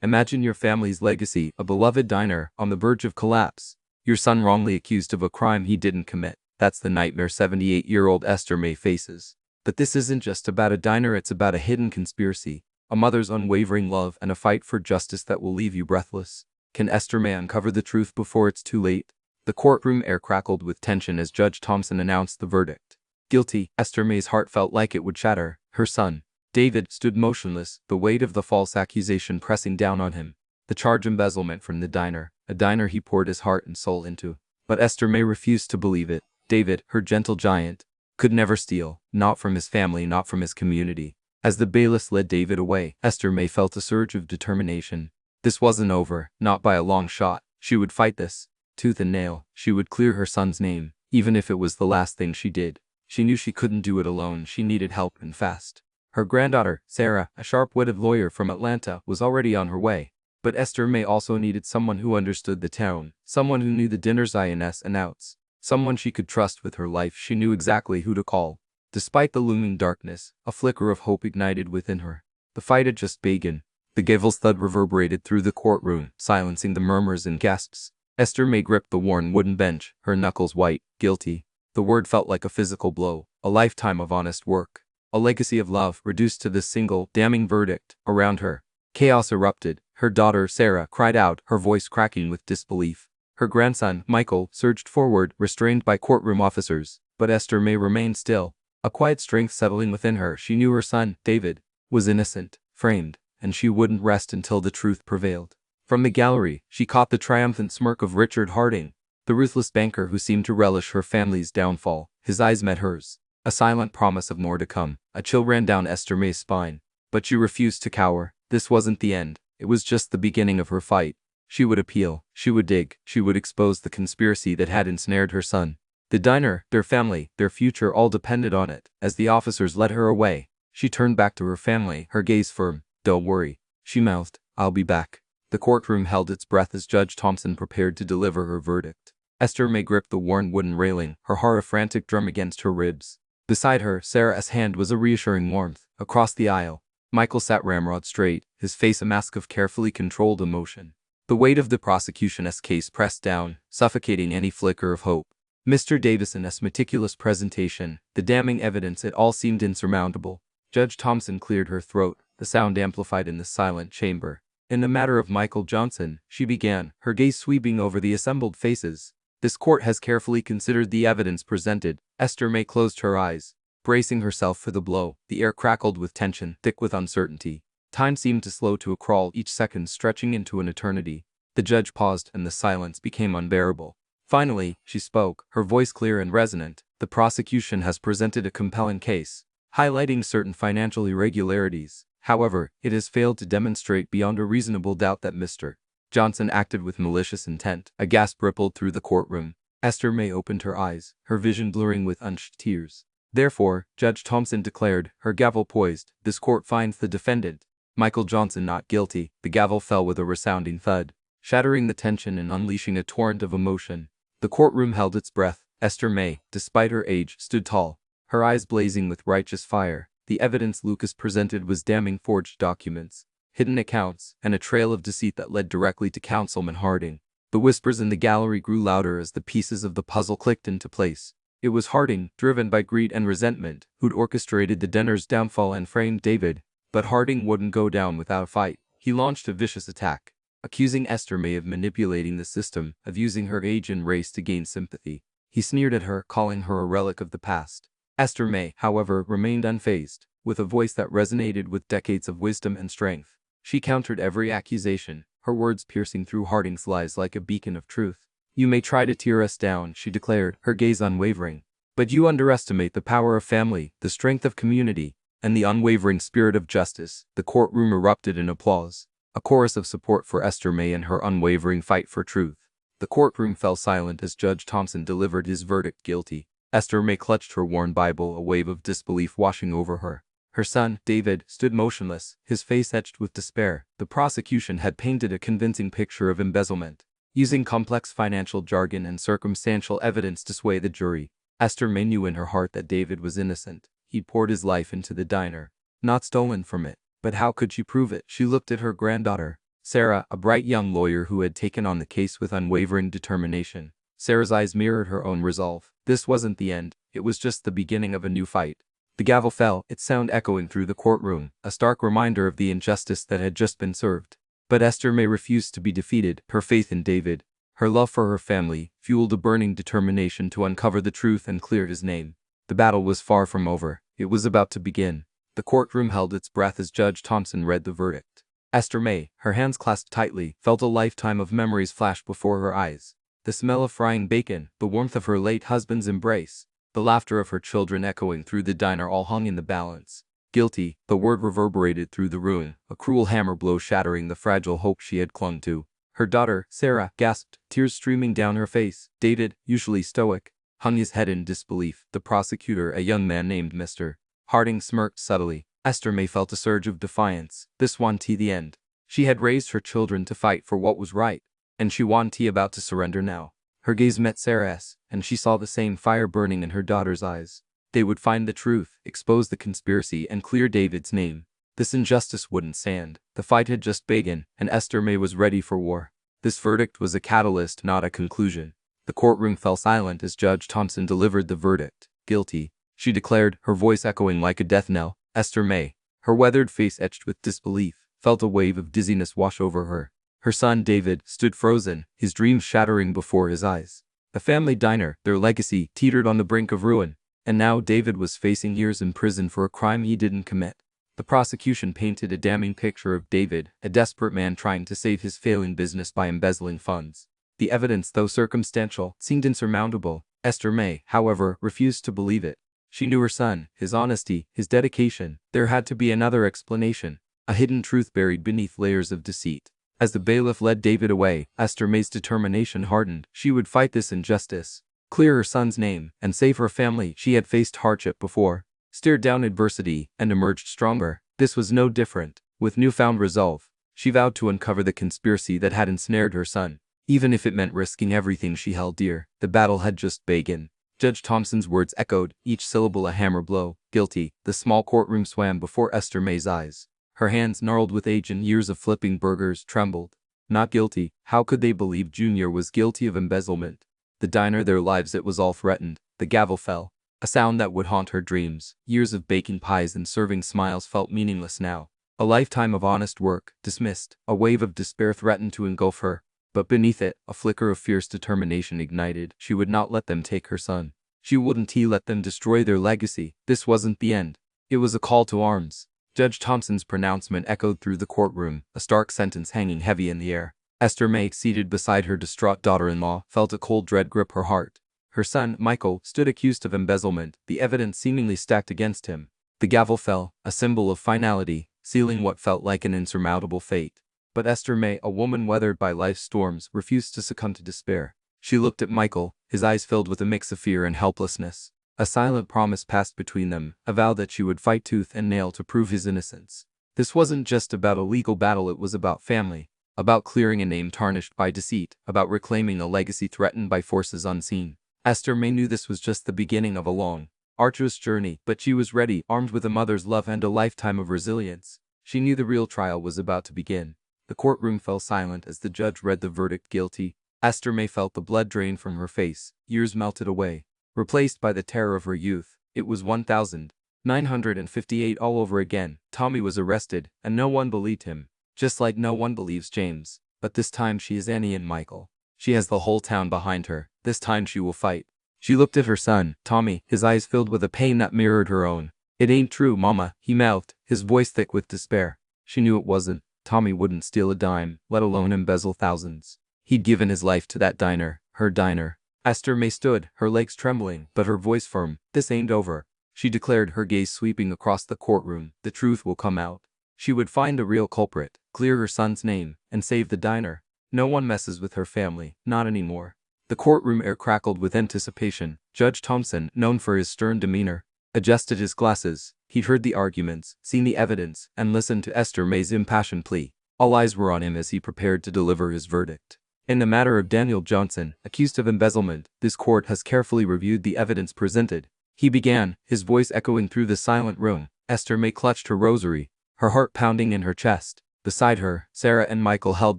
Imagine your family's legacy, a beloved diner, on the verge of collapse. Your son wrongly accused of a crime he didn't commit. That's the nightmare 78-year-old Esther Mae faces. But this isn't just about a diner, it's about a hidden conspiracy, a mother's unwavering love, and a fight for justice that will leave you breathless. Can Esther Mae uncover the truth before it's too late? The courtroom air crackled with tension as Judge Thompson announced the verdict. Guilty. Esther Mae's heart felt like it would shatter. Her son, David, stood motionless, the weight of the false accusation pressing down on him. The charge: embezzlement from the diner, a diner he poured his heart and soul into. But Esther Mae refused to believe it. David, her gentle giant, could never steal, not from his family, not from his community. As the bailiffs led David away, Esther Mae felt a surge of determination. This wasn't over, not by a long shot. She would fight this, tooth and nail. She would clear her son's name, even if it was the last thing she did. She knew she couldn't do it alone. She needed help, and fast. Her granddaughter, Sarah, a sharp-witted lawyer from Atlanta, was already on her way. But Esther Mae also needed someone who understood the town, someone who knew the dinner's ins and outs, someone she could trust with her life. She knew exactly who to call. Despite the looming darkness, a flicker of hope ignited within her. The fight had just begun. The gavel's thud reverberated through the courtroom, silencing the murmurs and gasps. Esther Mae gripped the worn wooden bench, her knuckles white. Guilty. The word felt like a physical blow, a lifetime of honest work, a legacy of love reduced to this single, damning verdict. Around her, chaos erupted. Her daughter, Sarah, cried out, her voice cracking with disbelief. Her grandson, Michael, surged forward, restrained by courtroom officers. But Esther Mae remained still, a quiet strength settling within her. She knew her son, David, was innocent, framed, and she wouldn't rest until the truth prevailed. From the gallery, she caught the triumphant smirk of Richard Harding, the ruthless banker who seemed to relish her family's downfall. His eyes met hers, a silent promise of more to come. A chill ran down Esther Mae's spine. But she refused to cower. This wasn't the end. It was just the beginning of her fight. She would appeal. She would dig. She would expose the conspiracy that had ensnared her son. The diner, their family, their future, all depended on it. As the officers led her away, she turned back to her family, her gaze firm. "Don't worry," she mouthed. "I'll be back." The courtroom held its breath as Judge Thompson prepared to deliver her verdict. Esther Mae gripped the worn wooden railing, her heart a frantic drum against her ribs. Beside her, Sarah's hand was a reassuring warmth. Across the aisle, Michael sat ramrod straight, his face a mask of carefully controlled emotion. The weight of the prosecution's case pressed down, suffocating any flicker of hope. Mr. Davison's meticulous presentation, the damning evidence, it all seemed insurmountable. Judge Thompson cleared her throat, the sound amplified in the silent chamber. "In the matter of Michael Johnson," she began, her gaze sweeping over the assembled faces, "this court has carefully considered the evidence presented." Esther Mae closed her eyes, bracing herself for the blow. The air crackled with tension, thick with uncertainty. Time seemed to slow to a crawl, each second stretching into an eternity. The judge paused, and the silence became unbearable. Finally, she spoke, her voice clear and resonant. "The prosecution has presented a compelling case, highlighting certain financial irregularities. However, it has failed to demonstrate beyond a reasonable doubt that Mr. Johnson acted with malicious intent." A gasp rippled through the courtroom. Esther Mae opened her eyes, her vision blurring with unshed tears. "Therefore," Judge Thompson declared, her gavel poised, "this court finds the defendant, Michael Johnson, not guilty." The gavel fell with a resounding thud, shattering the tension and unleashing a torrent of emotion. The courtroom held its breath. Esther Mae, despite her age, stood tall, her eyes blazing with righteous fire. The evidence Lucas presented was damning: forged documents, hidden accounts, and a trail of deceit that led directly to Councilman Harding. The whispers in the gallery grew louder as the pieces of the puzzle clicked into place. It was Harding, driven by greed and resentment, who'd orchestrated the diner's downfall and framed David. But Harding wouldn't go down without a fight. He launched a vicious attack, accusing Esther Mae of manipulating the system, of using her age and race to gain sympathy. He sneered at her, calling her a relic of the past. Esther Mae, however, remained unfazed, with a voice that resonated with decades of wisdom and strength. She countered every accusation, her words piercing through Harding's lies like a beacon of truth. "You may try to tear us down," she declared, her gaze unwavering, "but you underestimate the power of family, the strength of community, and the unwavering spirit of justice." The courtroom erupted in applause, a chorus of support for Esther Mae and her unwavering fight for truth. The courtroom fell silent as Judge Thompson delivered his verdict: guilty. Esther Mae clutched her worn Bible, a wave of disbelief washing over her. Her son, David, stood motionless, his face etched with despair. The prosecution had painted a convincing picture of embezzlement, using complex financial jargon and circumstantial evidence to sway the jury. Esther Mae knew in her heart that David was innocent. He'd poured his life into the diner, not stolen from it. But how could she prove it? She looked at her granddaughter, Sarah, a bright young lawyer who had taken on the case with unwavering determination. Sarah's eyes mirrored her own resolve. This wasn't the end, it was just the beginning of a new fight. The gavel fell, its sound echoing through the courtroom, a stark reminder of the injustice that had just been served. But Esther Mae refused to be defeated. Her faith in David, her love for her family, fueled a burning determination to uncover the truth and clear his name. The battle was far from over. It was about to begin. The courtroom held its breath as Judge Thompson read the verdict. Esther Mae, her hands clasped tightly, felt a lifetime of memories flash before her eyes. The smell of frying bacon, the warmth of her late husband's embrace, the laughter of her children echoing through the diner all hung in the balance. Guilty, the word reverberated through the room, a cruel hammer blow shattering the fragile hope she had clung to. Her daughter, Sarah, gasped, tears streaming down her face. David, usually stoic, hung his head in disbelief. The prosecutor, a young man named Mr. Harding, smirked subtly. Esther Mae felt a surge of defiance. This wanted the end. She had raised her children to fight for what was right, and she wanted about to surrender now. Her gaze met Sarah's, and she saw the same fire burning in her daughter's eyes. They would find the truth, expose the conspiracy, and clear David's name. This injustice wouldn't stand. The fight had just begun, and Esther Mae was ready for war. This verdict was a catalyst, not a conclusion. The courtroom fell silent as Judge Thompson delivered the verdict. Guilty, she declared, her voice echoing like a death knell. Esther Mae, her weathered face etched with disbelief, felt a wave of dizziness wash over her. Her son David stood frozen, his dreams shattering before his eyes. The family diner, their legacy, teetered on the brink of ruin, and now David was facing years in prison for a crime he didn't commit. The prosecution painted a damning picture of David, a desperate man trying to save his failing business by embezzling funds. The evidence, though circumstantial, seemed insurmountable. Esther Mae, however, refused to believe it. She knew her son, his honesty, his dedication. There had to be another explanation, a hidden truth buried beneath layers of deceit. As the bailiff led David away, Esther Mae's determination hardened. She would fight this injustice, clear her son's name, and save her family. She had faced hardship before, stared down adversity, and emerged stronger. This was no different. With newfound resolve, she vowed to uncover the conspiracy that had ensnared her son, even if it meant risking everything she held dear. The battle had just begun. Judge Thompson's words echoed, each syllable a hammer blow. Guilty. The small courtroom swam before Esther Mae's eyes. Her hands, gnarled with age and years of flipping burgers, trembled. Not guilty. How could they believe Junior was guilty of embezzlement? The diner, their lives, it was all threatened. The gavel fell, a sound that would haunt her dreams. Years of baking pies and serving smiles felt meaningless now. A lifetime of honest work, dismissed. A wave of despair threatened to engulf her. But beneath it, a flicker of fierce determination ignited. She would not let them take her son. She wouldn't let them destroy their legacy. This wasn't the end. It was a call to arms. Judge Thompson's pronouncement echoed through the courtroom, a stark sentence hanging heavy in the air. Esther Mae, seated beside her distraught daughter-in-law, felt a cold dread grip her heart. Her son, Michael, stood accused of embezzlement, the evidence seemingly stacked against him. The gavel fell, a symbol of finality, sealing what felt like an insurmountable fate. But Esther Mae, a woman weathered by life's storms, refused to succumb to despair. She looked at Michael, his eyes filled with a mix of fear and helplessness. A silent promise passed between them, a vow that she would fight tooth and nail to prove his innocence. This wasn't just about a legal battle, it was about family, about clearing a name tarnished by deceit, about reclaiming a legacy threatened by forces unseen. Esther Mae knew this was just the beginning of a long, arduous journey, but she was ready, armed with a mother's love and a lifetime of resilience. She knew the real trial was about to begin. The courtroom fell silent as the judge read the verdict. Guilty. Esther Mae felt the blood drain from her face. Years melted away, replaced by the terror of her youth. It was 1958 all over again. Tommy was arrested, and no one believed him, just like no one believes James. But this time she is Annie and Michael. She has the whole town behind her. This time she will fight. She looked at her son, Tommy, his eyes filled with a pain that mirrored her own. "It ain't true, Mama," he mouthed, his voice thick with despair. She knew it wasn't. Tommy wouldn't steal a dime, let alone embezzle thousands. He'd given his life to that diner, her diner. Esther Mae stood, her legs trembling, but her voice firm. "This ain't over," she declared, her gaze sweeping across the courtroom. "The truth will come out. She would find a real culprit, clear her son's name, and save the diner. No one messes with her family, not anymore." The courtroom air crackled with anticipation. Judge Thompson, known for his stern demeanor, adjusted his glasses. He'd heard the arguments, seen the evidence, and listened to Esther Mae's impassioned plea. All eyes were on him as he prepared to deliver his verdict. "In the matter of Daniel Johnson, accused of embezzlement, this court has carefully reviewed the evidence presented," he began, his voice echoing through the silent room. Esther Mae clutched her rosary, her heart pounding in her chest. Beside her, Sarah and Michael held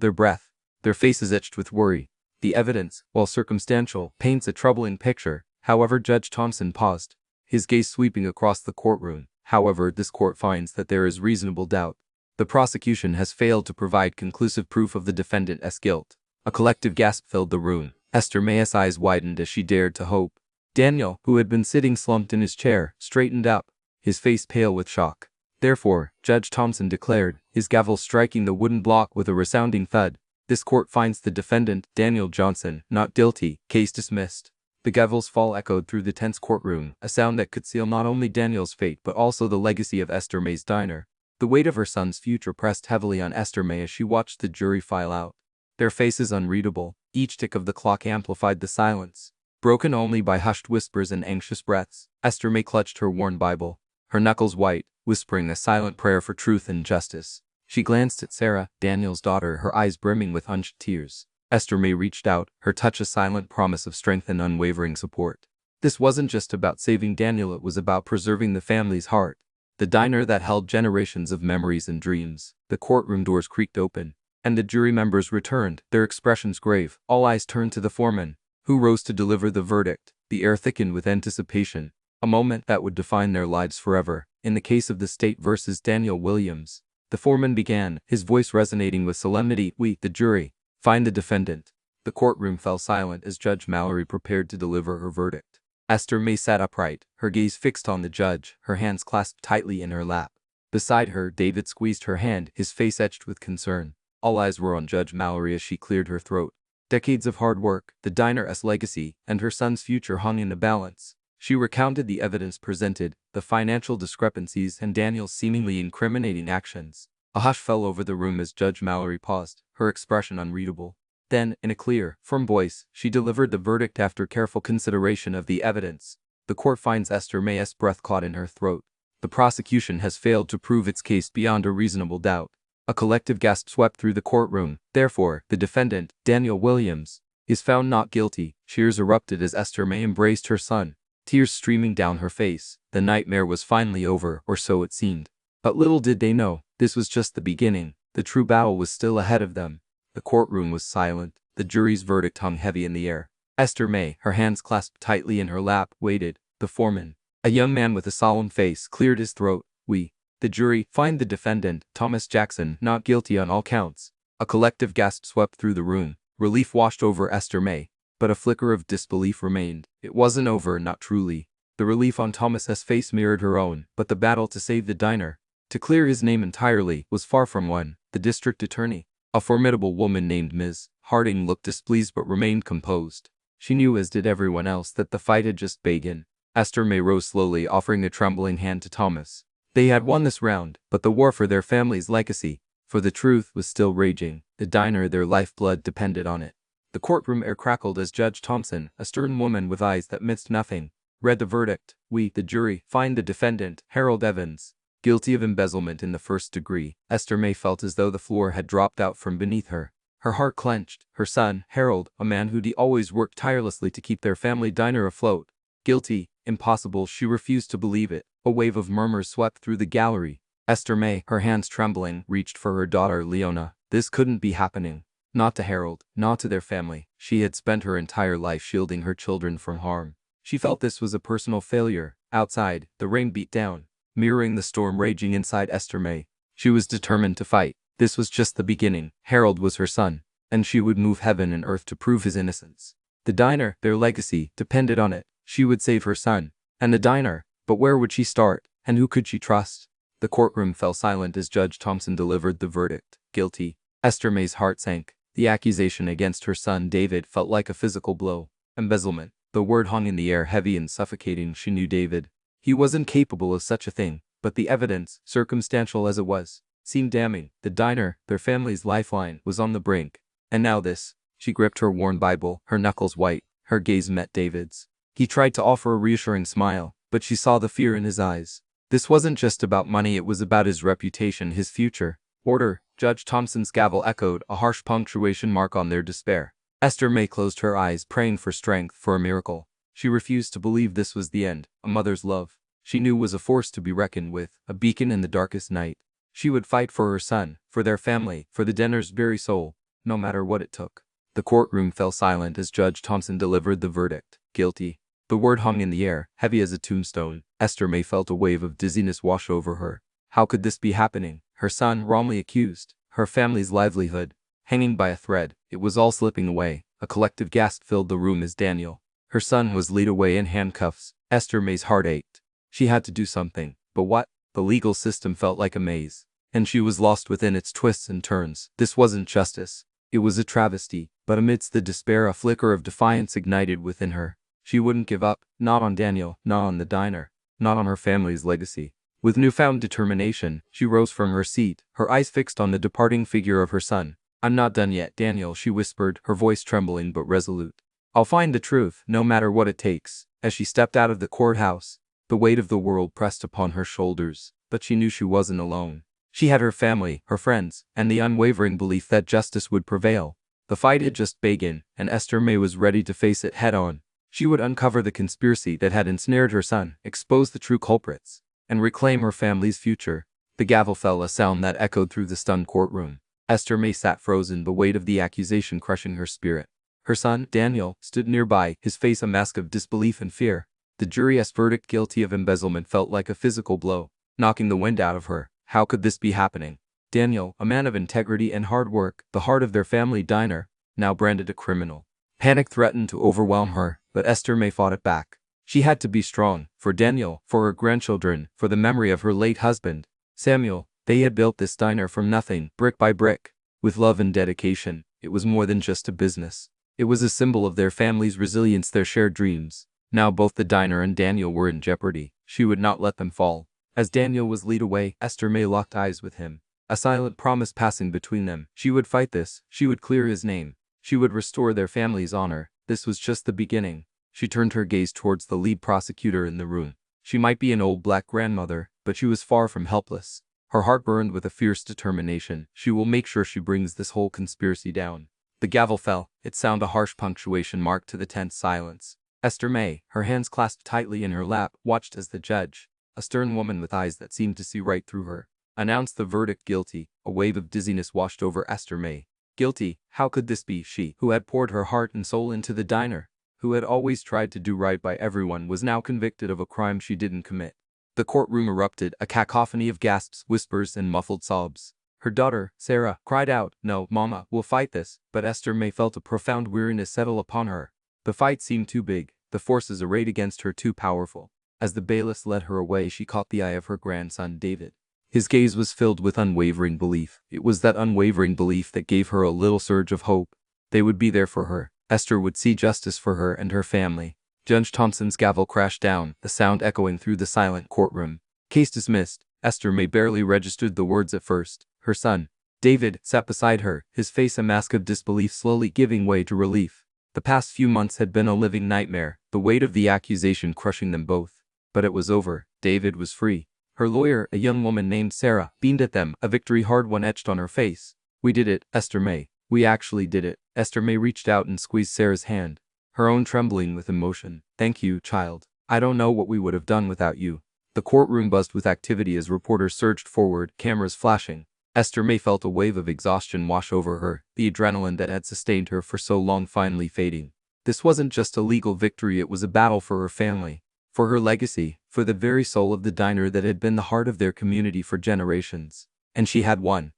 their breath, their faces etched with worry. The evidence, while circumstantial, paints a troubling picture. However, Judge Thompson paused, his gaze sweeping across the courtroom. However, this court finds that there is reasonable doubt. The prosecution has failed to provide conclusive proof of the defendant's guilt. A collective gasp filled the room. Esther Mae's eyes widened as she dared to hope. Daniel, who had been sitting slumped in his chair, straightened up, his face pale with shock. Therefore, Judge Thompson declared, his gavel striking the wooden block with a resounding thud, this court finds the defendant, Daniel Johnson, not guilty. Case dismissed. The gavel's fall echoed through the tense courtroom, a sound that could seal not only Daniel's fate but also the legacy of Esther Mae's diner. The weight of her son's future pressed heavily on Esther Mae as she watched the jury file out. Their faces unreadable, each tick of the clock amplified the silence. Broken only by hushed whispers and anxious breaths, Esther Mae clutched her worn Bible, her knuckles white, whispering a silent prayer for truth and justice. She glanced at Sarah, Daniel's daughter, her eyes brimming with hunched tears. Esther Mae reached out, her touch a silent promise of strength and unwavering support. This wasn't just about saving Daniel, it was about preserving the family's heart. The diner that held generations of memories and dreams. The courtroom doors creaked open, and the jury members returned, their expressions grave. All eyes turned to the foreman, who rose to deliver the verdict. The air thickened with anticipation, a moment that would define their lives forever. In the case of the state versus Daniel Williams, the foreman began, his voice resonating with solemnity. We, the jury, find the defendant. The courtroom fell silent as Judge Mallory prepared to deliver her verdict. Esther Mae sat upright, her gaze fixed on the judge, her hands clasped tightly in her lap. Beside her, David squeezed her hand, his face etched with concern. All eyes were on Judge Mallory as she cleared her throat. Decades of hard work, the diner's legacy, and her son's future hung in the balance. She recounted the evidence presented, the financial discrepancies and Daniel's seemingly incriminating actions. A hush fell over the room as Judge Mallory paused, her expression unreadable. Then, in a clear, firm voice, she delivered the verdict after careful consideration of the evidence. The court finds Esther Mae's breath caught in her throat. The prosecution has failed to prove its case beyond a reasonable doubt. A collective gasp swept through the courtroom. Therefore, the defendant, Daniel Williams, is found not guilty. Cheers erupted as Esther Mae embraced her son, tears streaming down her face. The nightmare was finally over, or so it seemed. But little did they know, this was just the beginning. The true battle was still ahead of them. The courtroom was silent. The jury's verdict hung heavy in the air. Esther Mae, her hands clasped tightly in her lap, waited. The foreman, a young man with a solemn face, cleared his throat. We, the jury, find the defendant, Thomas Jackson, not guilty on all counts. A collective gasp swept through the room. Relief washed over Esther Mae, but a flicker of disbelief remained. It wasn't over, not truly. The relief on Thomas's face mirrored her own, but the battle to save the diner, to clear his name entirely, was far from won. The district attorney, a formidable woman named Ms. Harding, looked displeased but remained composed. She knew, as did everyone else, that the fight had just begun. Esther Mae rose slowly, offering a trembling hand to Thomas. They had won this round, but the war for their family's legacy, for the truth, was still raging. The diner, their lifeblood, depended on it. The courtroom air crackled as Judge Thompson, a stern woman with eyes that missed nothing, read the verdict. We, the jury, find the defendant, Harold Evans, guilty of embezzlement in the first degree. Esther Mae felt as though the floor had dropped out from beneath her. Her heart clenched. Her son, Harold, a man who'd always worked tirelessly to keep their family diner afloat. Guilty. Impossible. She refused to believe it. A wave of murmurs swept through the gallery. Esther Mae, her hands trembling, reached for her daughter, Leona. This couldn't be happening. Not to Harold, not to their family. She had spent her entire life shielding her children from harm. She felt this was a personal failure. Outside, the rain beat down, mirroring the storm raging inside Esther Mae. She was determined to fight. This was just the beginning. Harold was her son, and she would move heaven and earth to prove his innocence. The diner, their legacy, depended on it. She would save her son, and the diner, but where would she start, and who could she trust? The courtroom fell silent as Judge Thompson delivered the verdict. Guilty. Esther Mae's heart sank. The accusation against her son David felt like a physical blow. Embezzlement. The word hung in the air, heavy and suffocating. She knew David. He wasn't capable of such a thing, but the evidence, circumstantial as it was, seemed damning. The diner, their family's lifeline, was on the brink. And now this. She gripped her worn Bible, her knuckles white. Her gaze met David's. He tried to offer a reassuring smile, but she saw the fear in his eyes. This wasn't just about money, it was about his reputation, his future. Order. Judge Thompson's gavel echoed, a harsh punctuation mark on their despair. Esther Mae closed her eyes, praying for strength, for a miracle. She refused to believe this was the end. A mother's love, she knew, was a force to be reckoned with, a beacon in the darkest night. She would fight for her son, for their family, for the diner's very soul, no matter what it took. The courtroom fell silent as Judge Thompson delivered the verdict. Guilty. The word hung in the air, heavy as a tombstone. Esther Mae felt a wave of dizziness wash over her. How could this be happening? Her son wrongly accused, her family's livelihood hanging by a thread. It was all slipping away. A collective gasp filled the room as Daniel, her son, was led away in handcuffs. Esther Mae's heart ached. She had to do something. But what? The legal system felt like a maze, and she was lost within its twists and turns. This wasn't justice. It was a travesty. But amidst the despair, a flicker of defiance ignited within her. She wouldn't give up, not on Daniel, not on the diner, not on her family's legacy. With newfound determination, she rose from her seat, her eyes fixed on the departing figure of her son. "I'm not done yet, Daniel," she whispered, her voice trembling but resolute. "I'll find the truth, no matter what it takes." As she stepped out of the courthouse, the weight of the world pressed upon her shoulders, but she knew she wasn't alone. She had her family, her friends, and the unwavering belief that justice would prevail. The fight had just begun, and Esther Mae was ready to face it head-on. She would uncover the conspiracy that had ensnared her son, expose the true culprits, and reclaim her family's future. The gavel fell, a sound that echoed through the stunned courtroom. Esther Mae sat frozen, the weight of the accusation crushing her spirit. Her son, Daniel, stood nearby, his face a mask of disbelief and fear. The jury's verdict, guilty of embezzlement, felt like a physical blow, knocking the wind out of her. How could this be happening? Daniel, a man of integrity and hard work, the heart of their family diner, now branded a criminal. Panic threatened to overwhelm her, but Esther Mae fought it back. She had to be strong, for Daniel, for her grandchildren, for the memory of her late husband, Samuel. They had built this diner from nothing, brick by brick, with love and dedication. It was more than just a business. It was a symbol of their family's resilience, their shared dreams. Now both the diner and Daniel were in jeopardy. She would not let them fall. As Daniel was led away, Esther Mae locked eyes with him, a silent promise passing between them. She would fight this. She would clear his name. She would restore their family's honor. This was just the beginning. She turned her gaze towards the lead prosecutor in the room. She might be an old black grandmother, but she was far from helpless. Her heart burned with a fierce determination. She will make sure she brings this whole conspiracy down. The gavel fell, its sound a harsh punctuation marked to the tense silence. Esther Mae, her hands clasped tightly in her lap, watched as the judge, a stern woman with eyes that seemed to see right through her, announced the verdict. Guilty. A wave of dizziness washed over Esther Mae. Guilty. How could this be? She, who had poured her heart and soul into the diner, who had always tried to do right by everyone, was now convicted of a crime she didn't commit. The courtroom erupted, a cacophony of gasps, whispers, and muffled sobs. Her daughter, Sarah, cried out, "No, Mama, we'll fight this." But Esther Mae felt a profound weariness settle upon her. The fight seemed too big, the forces arrayed against her too powerful. As the bailiffs led her away, she caught the eye of her grandson, David. His gaze was filled with unwavering belief. It was that unwavering belief that gave her a little surge of hope. They would be there for her. Esther would see justice for her and her family. Judge Thompson's gavel crashed down, the sound echoing through the silent courtroom. Case dismissed. Esther Mae barely registered the words at first. Her son, David, sat beside her, his face a mask of disbelief slowly giving way to relief. The past few months had been a living nightmare, the weight of the accusation crushing them both. But it was over. David was free. Her lawyer, a young woman named Sarah, beamed at them, a victory hard won etched on her face. "We did it, Esther Mae. We actually did it." Esther Mae reached out and squeezed Sarah's hand, her own trembling with emotion. "Thank you, child. I don't know what we would have done without you." The courtroom buzzed with activity as reporters surged forward, cameras flashing. Esther Mae felt a wave of exhaustion wash over her, the adrenaline that had sustained her for so long finally fading. This wasn't just a legal victory, it was a battle for her family, for her legacy, for the very soul of the diner that had been the heart of their community for generations. And she had won.